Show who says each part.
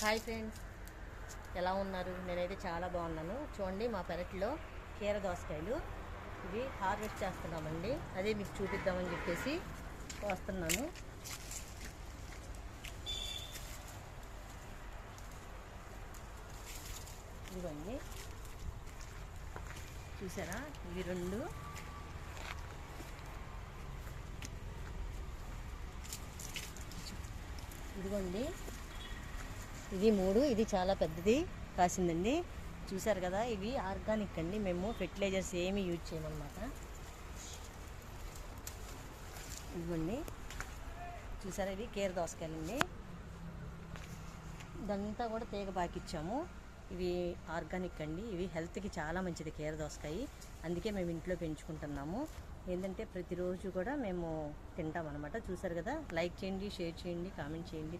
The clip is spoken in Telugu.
Speaker 1: హాయ్ ఫ్రెండ్స్, ఎలా ఉన్నారు? నేనైతే చాలా బాగున్నాను. చూడండి, మా పెరట్లో కీర దోసకాయలు ఇవి హార్వెస్ట్ చేస్తున్నామండి. అదే మీకు చూపిద్దామని చెప్పేసి వస్తున్నాను. ఇదిగోండి, చూసారా? ఇవి రెండు. ఇదిగోండి, ఇది మూడు. ఇది చాలా పెద్దది కాసిందండి. చూసారు కదా, ఇవి ఆర్గానిక్ అండి. మేము ఫెర్టిలైజర్స్ ఏమీ యూజ్ చేయమన్నమాట. ఇవ్వండి, చూసారా? ఇవి కీర దోసకాయలండి. ఇదంతా కూడా తీగ బాకిచ్చాము. ఇవి ఆర్గానిక్ అండి. ఇవి హెల్త్కి చాలా మంచిది కీర దోసకాయ. అందుకే మేము ఇంట్లో పెంచుకుంటున్నాము. ఏంటంటే ప్రతిరోజు కూడా మేము తింటాం అనమాట. చూసారు కదా, లైక్ చేయండి, షేర్ చేయండి, కామెంట్ చేయండి.